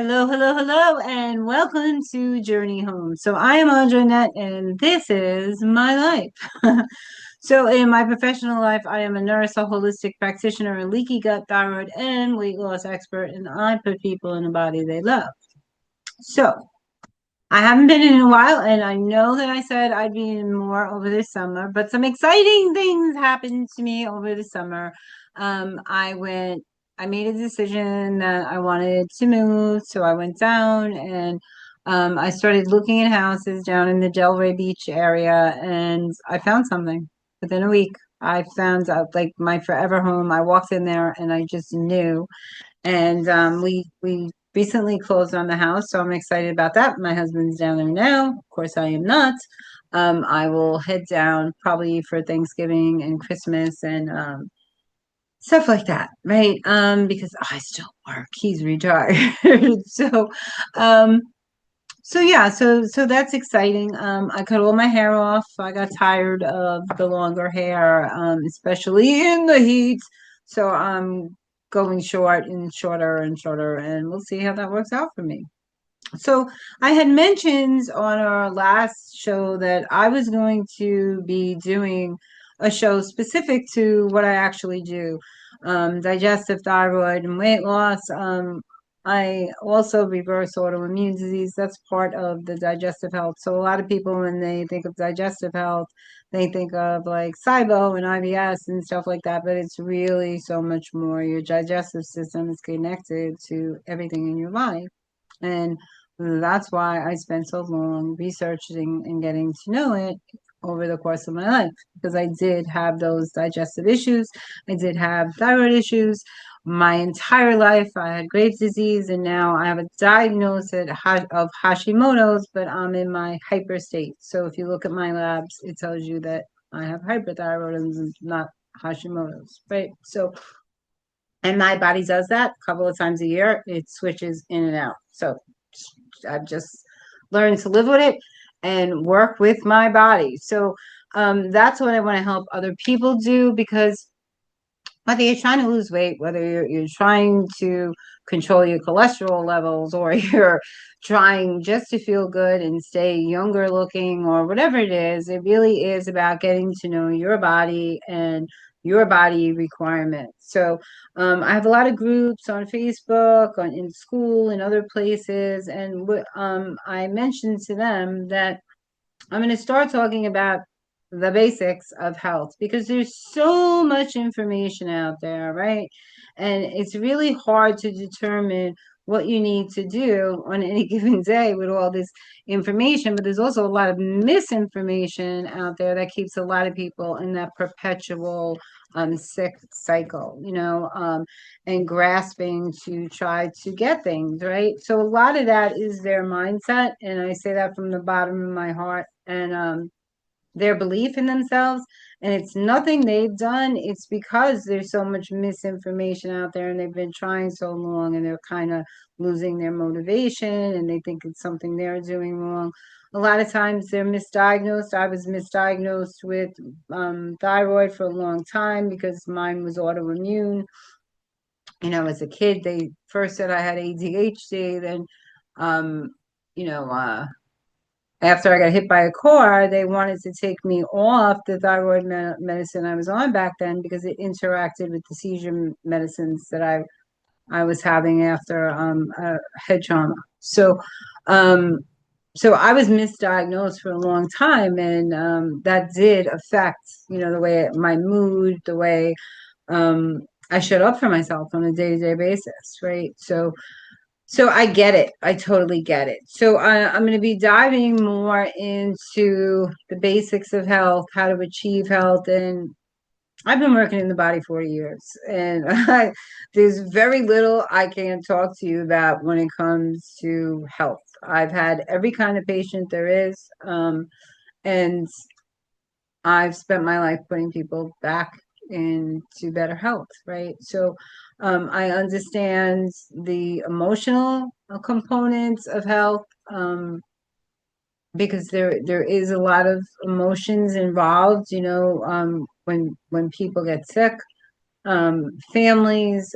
Hello, hello, hello, and welcome to Journey Home. So I am Andra Annette, and this is my life. So in my professional life, I am a nurse, a holistic practitioner, a leaky gut, thyroid, and weight loss expert, and I put people in a body they love. So I haven't been in a while, and I know that I said I'd be in more over the summer, but some exciting things happened to me over the summer. I made a decision that I wanted to move, so I went down and I started looking at houses down in the Delray Beach area, and I found something within a week. I found out like my forever home. I walked in there and I just knew. And we recently closed on the house, so I'm excited about that. My husband's down there now. Of course, I am not. I will head down probably for Thanksgiving and Christmas and stuff like that, right? Because I still work. He's retired, so um, so that's exciting. I cut all my hair off. I got tired of the longer hair, especially in the heat. So I'm going short and shorter and shorter, and we'll see how that works out for me. So I had mentioned on our last show that I was going to be doing a show specific to what I actually do, digestive, thyroid, and weight loss. I also reverse autoimmune disease. That's part of the digestive health. So a lot of people, when they think of digestive health, they think of like SIBO and IBS and stuff like that, but it's really so much more. Your digestive system is connected to everything in your life. And that's why I spent so long researching and getting to know it over the course of my life, because I did have those digestive issues. I did have thyroid issues my entire life. I had Graves' disease, and now I have a diagnosis of Hashimoto's, but I'm in my hyper state. So if you look at my labs, it tells you that I have hyperthyroidism, not Hashimoto's, right? So, and my body does that a couple of times a year. It switches in and out. So I've just learned to live with it and work with my body. So that's what I want to help other people do, because whether you're trying to lose weight, whether you're trying to control your cholesterol levels, or you're trying just to feel good and stay younger looking, or whatever it is, it really is about getting to know your body and your body requirements. So I have a lot of groups on Facebook, in school, and other places, and I mentioned to them that I'm going to start talking about the basics of health, because there's so much information out there, right? And it's really hard to determine what you need to do on any given day with all this information. But there's also a lot of misinformation out there that keeps a lot of people in that perpetual sick cycle, and grasping to try to get things, right? So a lot of that is their mindset. And I say that from the bottom of my heart. And their belief in themselves. And it's nothing they've done. It's because there's so much misinformation out there, and they've been trying so long, and they're kind of losing their motivation, and they think it's something they're doing wrong. A lot of times they're misdiagnosed. I was misdiagnosed with thyroid for a long time because mine was autoimmune. As a kid, they first said I had ADHD, then um, you know, uh, after I got hit by a car, they wanted to take me off the thyroid medicine I was on back then, because it interacted with the seizure medicines that I was having after a head trauma. Um, so I was misdiagnosed for a long time, and that did affect, the way my mood, the way I showed up for myself on a day-to-day basis, right? So I get it. I totally get it. So I'm going to be diving more into the basics of health, how to achieve health. And I've been working in the body for years, and there's very little I can talk to you about when it comes to health. I've had every kind of patient there is, and I've spent my life putting people back into better health, right? So I understand the emotional components of health, because there is a lot of emotions involved, when people get sick, families,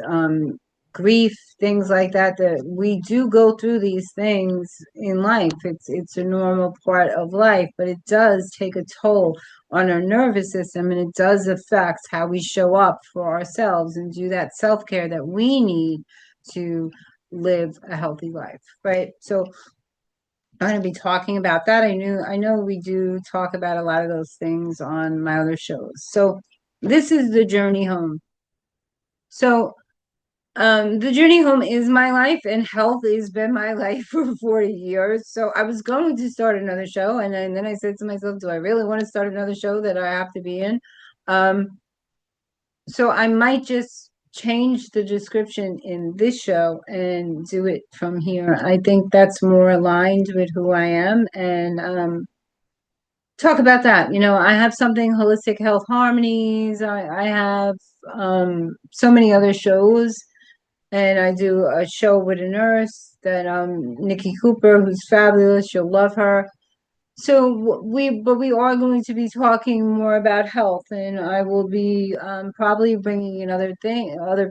grief, things like that, that we do go through these things in life. It's a normal part of life, but it does take a toll on our nervous system, and it does affect how we show up for ourselves and do that self-care that we need to live a healthy life, right? So I'm going to be talking about that. I know we do talk about a lot of those things on my other shows. So this is the journey home. So the journey home is my life, and health has been my life for 40 years. So I was going to start another show, and then I said to myself, do I really want to start another show that I have to be in? So I might just change the description in this show and do it from here. I think that's more aligned with who I am, and talk about that. I have something holistic health harmonies. I have so many other shows, and I do a show with a nurse that Nikki Cooper, who's fabulous. You'll love her. So we are going to be talking more about health, and I will be probably bringing in other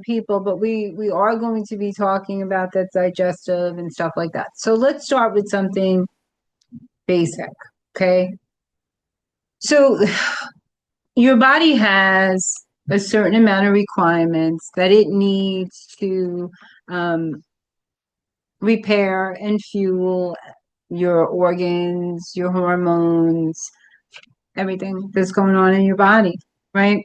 people, but we are going to be talking about that digestive and stuff like that. So let's start with something basic, okay? So your body has a certain amount of requirements that it needs to repair and fuel your organs, your hormones, everything that's going on in your body, right?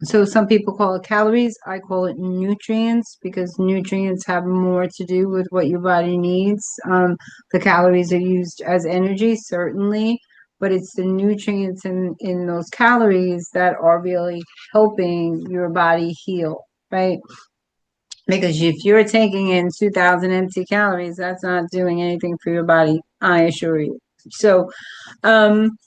So some people call it calories. I call it nutrients, because nutrients have more to do with what your body needs. The calories are used as energy, certainly, but it's the nutrients in those calories that are really helping your body heal, right? Because if you're taking in 2,000 empty calories, that's not doing anything for your body, I assure you. So, um,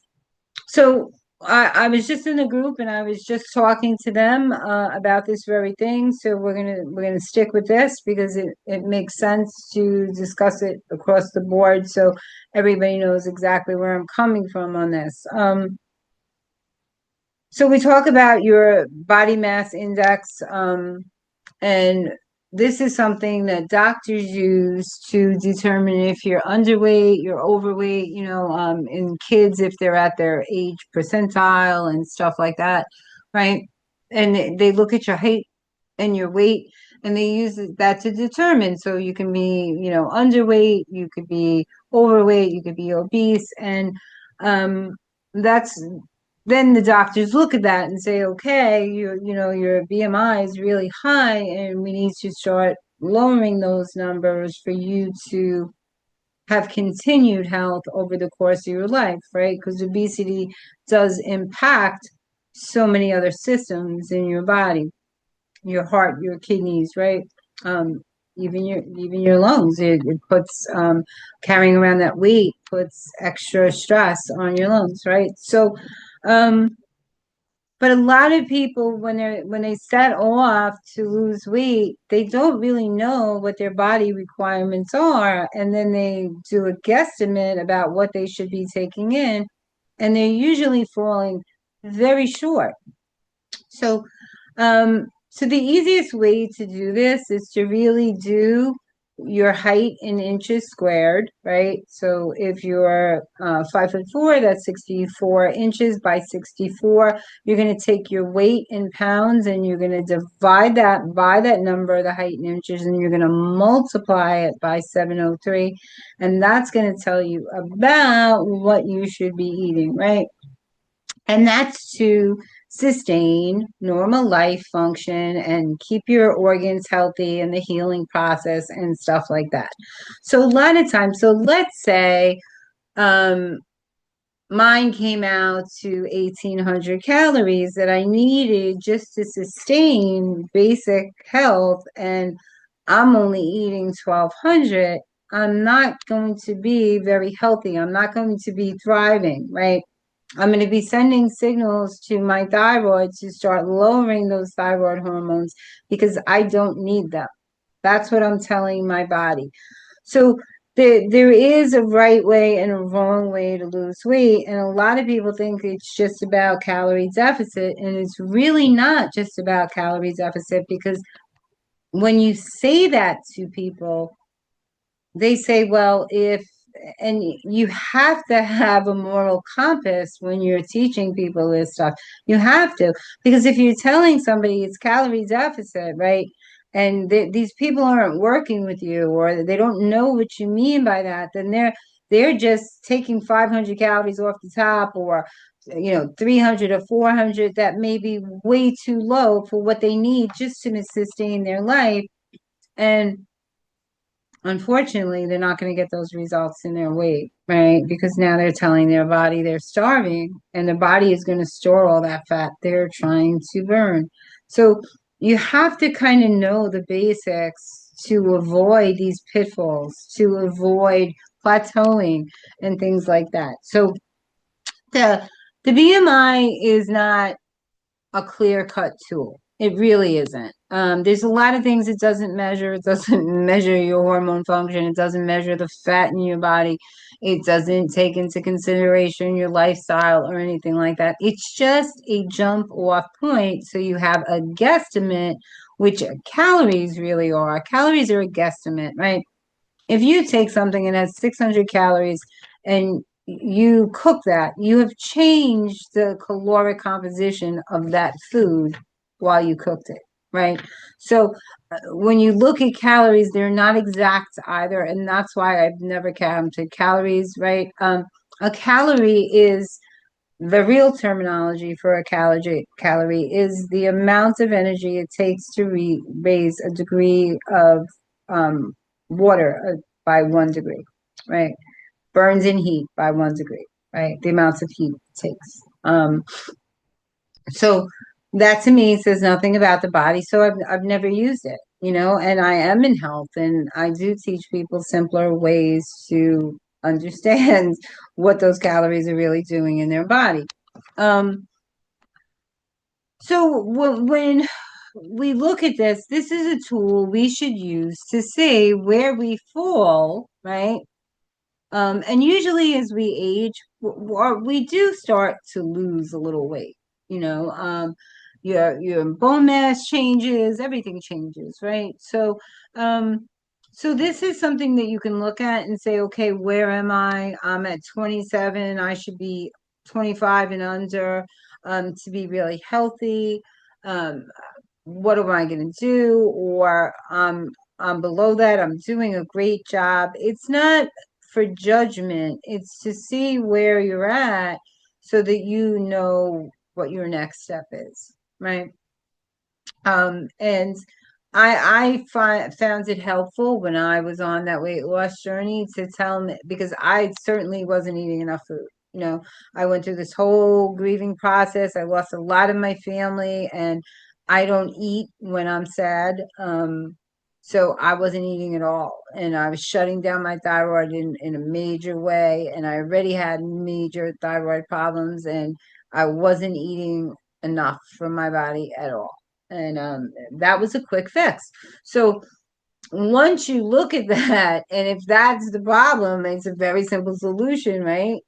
so I was just in a group, and I was just talking to them about this very thing. So we're gonna stick with this, because it makes sense to discuss it across the board, so everybody knows exactly where I'm coming from on this. So we talk about your body mass index, and this is something that doctors use to determine if you're underweight, you're overweight, in kids, if they're at their age percentile and stuff like that, right? And they look at your height and your weight, and they use that to determine. So you can be, underweight, you could be overweight, you could be obese, and that's then the doctors look at that and say, okay, your BMI is really high, and we need to start lowering those numbers for you to have continued health over the course of your life, right? Because obesity does impact so many other systems in your body, your heart, your kidneys, right? Um, even your lungs. It puts carrying around that weight puts extra stress on your lungs, right? So, um, but a lot of people, when they set off to lose weight, they don't really know what their body requirements are, and then they do a guesstimate about what they should be taking in, and they're usually falling very short. So, so the easiest way to do this is to really do your height in inches squared, right? So if you're 5'4", that's 64 inches by 64. You're going to take your weight in pounds, and you're going to divide that by that number, the height in inches, and you're going to multiply it by 703. And that's going to tell you about what you should be eating, right? And that's to sustain normal life function and keep your organs healthy and the healing process and stuff like that. So a lot of times, so let's say mine came out to 1,800 calories that I needed just to sustain basic health, and I'm only eating 1,200. I'm not going to be very healthy. I'm not going to be thriving, right? I'm going to be sending signals to my thyroid to start lowering those thyroid hormones, because I don't need them. That's what I'm telling my body. So there is a right way and a wrong way to lose weight. And a lot of people think it's just about calorie deficit. And it's really not just about calorie deficit, because when you say that to people, they say, well, if, and you have to have a moral compass when you're teaching people this stuff. You have to, because if you're telling somebody it's calorie deficit, right? And these people aren't working with you, or they don't know what you mean by that, then they're just taking 500 calories off the top, or 300 or 400 that may be way too low for what they need just to sustain their life. And unfortunately, they're not going to get those results in their weight, right? Because now they're telling their body they're starving, and the body is going to store all that fat they're trying to burn. So you have to kind of know the basics to avoid these pitfalls, to avoid plateauing and things like that. So the the BMI is not a clear-cut tool. It really isn't. There's a lot of things it doesn't measure. It doesn't measure your hormone function. It doesn't measure the fat in your body. It doesn't take into consideration your lifestyle or anything like that. It's just a jump off point. So you have a guesstimate, which calories really are. Calories are a guesstimate, right? If you take something and has 600 calories and you cook that, you have changed the caloric composition of that food while you cooked it, right? So when you look at calories, they're not exact either, and that's why I've never counted calories, right? A calorie is the real terminology for a calorie is the amount of energy it takes to raise a degree of um, water by 1 degree, right? Burns in heat by 1 degree, right? The amounts of heat it takes. So that to me says nothing about the body. So I've never used it, and I am in health, and I do teach people simpler ways to understand what those calories are really doing in their body. Um, so when we look at this is a tool we should use to see where we fall, right? And usually as we age, we do start to lose a little weight, you know. Your bone mass changes, everything changes, right? So this is something that you can look at and say, okay, where am I? I'm at 27. I should be 25 and under, to be really healthy. Um, what am I going to do? Or I'm below that. I'm doing a great job. It's not for judgment. It's to see where you're at so that you know what your next step is, right? And found it helpful when I was on that weight loss journey to tell me, because I certainly wasn't eating enough food. I went through this whole grieving process. I lost a lot of my family, and I don't eat when I'm sad. So I wasn't eating at all, and I was shutting down my thyroid in a major way, and I already had major thyroid problems, and I wasn't eating enough for my body at all. And that was a quick fix. So once you look at that, and if that's the problem, it's a very simple solution, right?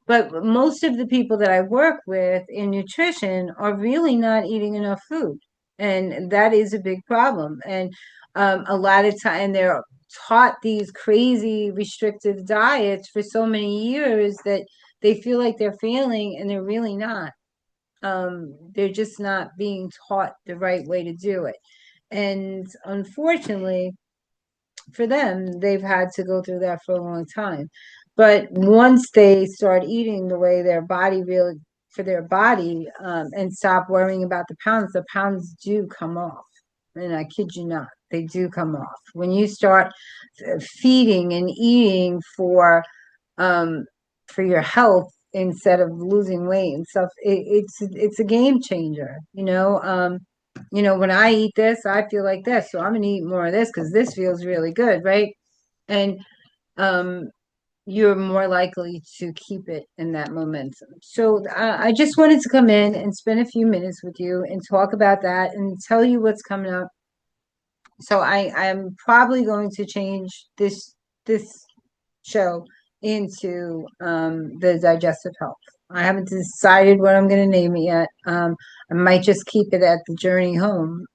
But most of the people that I work with in nutrition are really not eating enough food. And that is a big problem. And a lot of time they're taught these crazy restrictive diets for so many years that they feel like they're failing, and they're really not. They're just not being taught the right way to do it. And unfortunately for them, they've had to go through that for a long time. But once they start eating the way their body really, for their body, and stop worrying about the pounds do come off. And I kid you not, they do come off. When you start feeding and eating for your health instead of losing weight and stuff, it's a game changer. When I eat this, I feel like this, so I'm gonna eat more of this because this feels really good, right? And um you're more likely to keep it in that momentum. So I just wanted to come in and spend a few minutes with you and talk about that and tell you what's coming up. So I'm probably going to change this show into the digestive health. I haven't decided what I'm going to name it yet. I might just keep it at the journey home,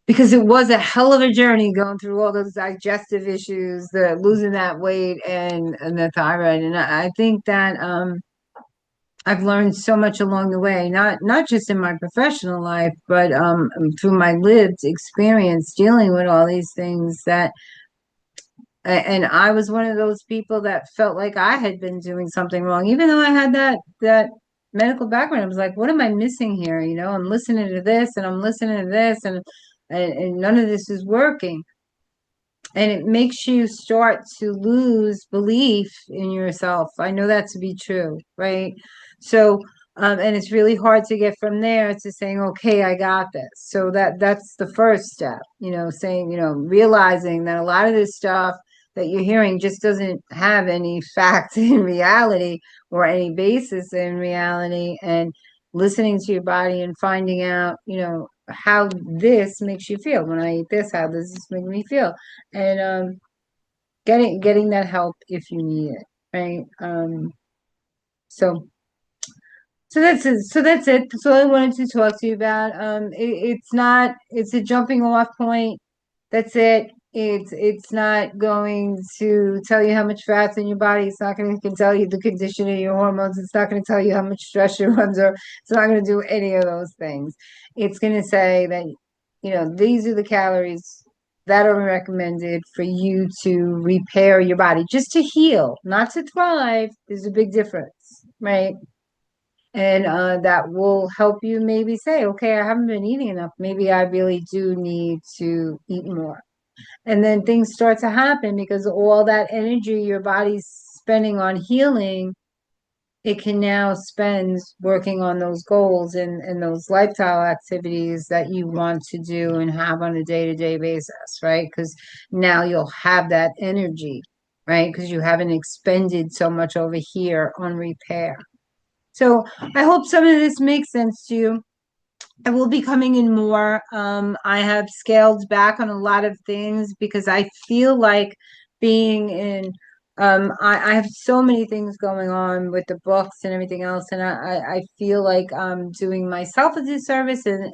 because it was a hell of a journey going through all those digestive issues, the losing that weight and the thyroid. And I think that I've learned so much along the way, not just in my professional life, but through my lived experience dealing with all these things that and I was one of those people that felt like I had been doing something wrong, even though I had that medical background. I was like, what am I missing here? You know, I'm listening to this and I'm listening to this and none of this is working. And it makes you start to lose belief in yourself. I know that to be true, right? So, and it's really hard to get from there to saying, okay, I got this. So that's the first step, you know, saying, you know, realizing that a lot of this stuff that you're hearing just doesn't have any fact in reality or any basis in reality, and listening to your body and finding out, you know, how this makes you feel. When I eat this, how does this make me feel? And getting that help if you need it, right? So so that's it. So that's it. That's all I wanted to talk to you about. It's not. It's a jumping off point. That's it. It's not going to tell you how much fat's in your body. It's not going to tell you the condition of your hormones. It's not going to tell you how much stress you're under. It's not going to do any of those things. It's going to say that, you know, these are the calories that are recommended for you to repair your body, just to heal, not to thrive. There's a big difference, right? And that will help you maybe say, okay, I haven't been eating enough. Maybe I really do need to eat more. And then things start to happen because all that energy your body's spending on healing, it can now spend working on those goals and those lifestyle activities that you want to do and have on a day-to-day basis, right? Because now you'll have that energy, right? Because you haven't expended so much over here on repair. So I hope some of this makes sense to you. I will be coming in more. I have scaled back on a lot of things because I feel like being in, I have so many things going on with the books and everything else, and I feel like I'm doing myself a disservice and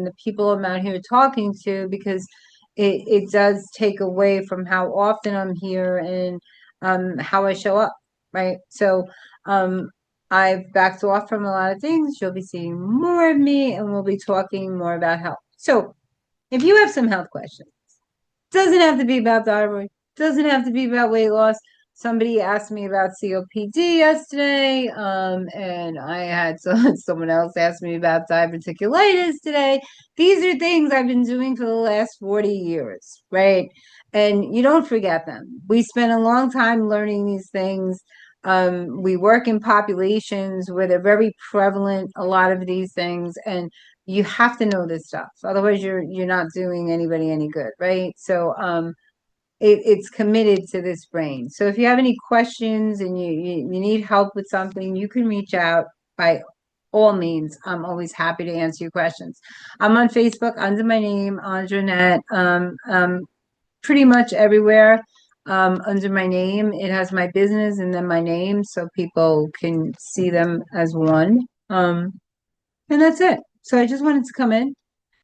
the people I'm out here talking to, because it does take away from how often I'm here and how I show up, right? So, um, I've backed off from a lot of things. You'll be seeing more of me and we'll be talking more about health. So if you have some health questions, doesn't have to be about thyroid, doesn't have to be about weight loss. Somebody asked me about COPD yesterday, and I had someone else ask me about diverticulitis today. These are things I've been doing for the last 40 years, right? And you don't forget them. We spent a long time learning these things. We work in populations where they're very prevalent, a lot of these things, and you have to know this stuff. Otherwise, you're not doing anybody any good, right? So it's committed to this brain. So if you have any questions and you need help with something, you can reach out by all means. I'm always happy to answer your questions. I'm on Facebook under my name, Andra Annette. Pretty much everywhere under my name. It has my business and then my name, so people can see them as one. And that's it. So I just wanted to come in,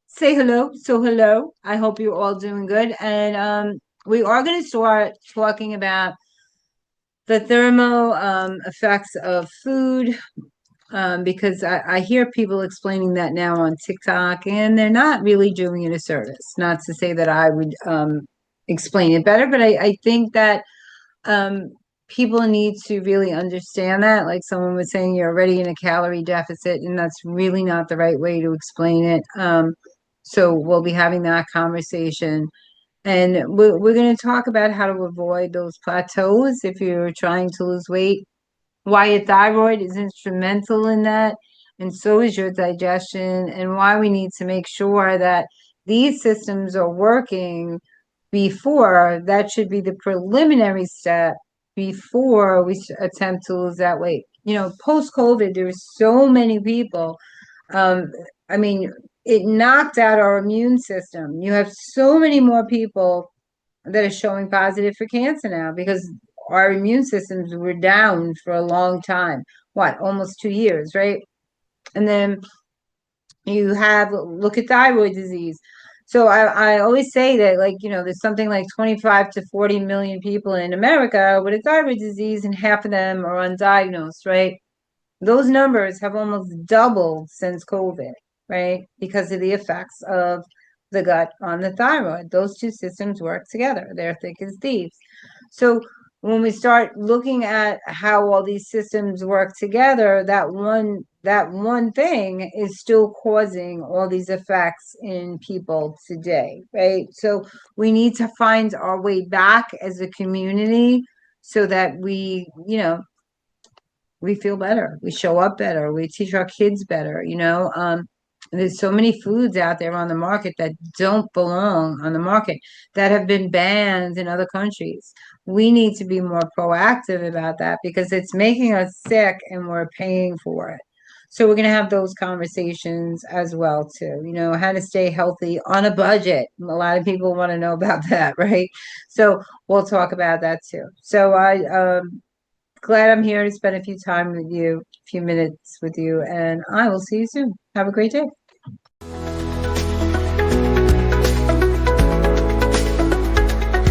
say hello. So hello. I hope you're all doing good. And we are going to start talking about the thermal effects of food, because I hear people explaining that now on TikTok, and they're not really doing it a service. Not to say that I would explain it better, but I think that um, people need to really understand that. Like someone was saying, you're already in a calorie deficit, and that's really not the right way to explain it. So we'll be having that conversation. And we're going to talk about how to avoid those plateaus if you're trying to lose weight, why your thyroid is instrumental in that, and so is your digestion, and why we need to make sure that these systems are working before. That should be the preliminary step before we attempt to lose that weight. You know, post COVID, there were so many people. Um, I mean, it knocked out our immune system. You have so many more people that are showing positive for cancer now because our immune systems were down for a long time. What, almost 2 years, right? And then you have, look at thyroid disease. So I always say that, like, there's something like 25 to 40 million people in America with a thyroid disease, and half of them are undiagnosed, right? Those numbers have almost doubled since COVID, right? Because of the effects of the gut on the thyroid. Those two systems work together. They're thick as thieves. So when we start looking at how all these systems work together, that one thing is still causing all these effects in people today, right? So we need to find our way back as a community so that we feel better, we show up better, we teach our kids better. There's so many foods out there on the market that don't belong on the market, that have been banned in other countries. We need to be more proactive about that because it's making us sick and we're paying for it. So we're going to have those conversations as well too. How to stay healthy on a budget. A lot of people want to know about that, right? So we'll talk about that too. So glad I'm here to spend a few minutes with you, and I will see you soon. Have a great day.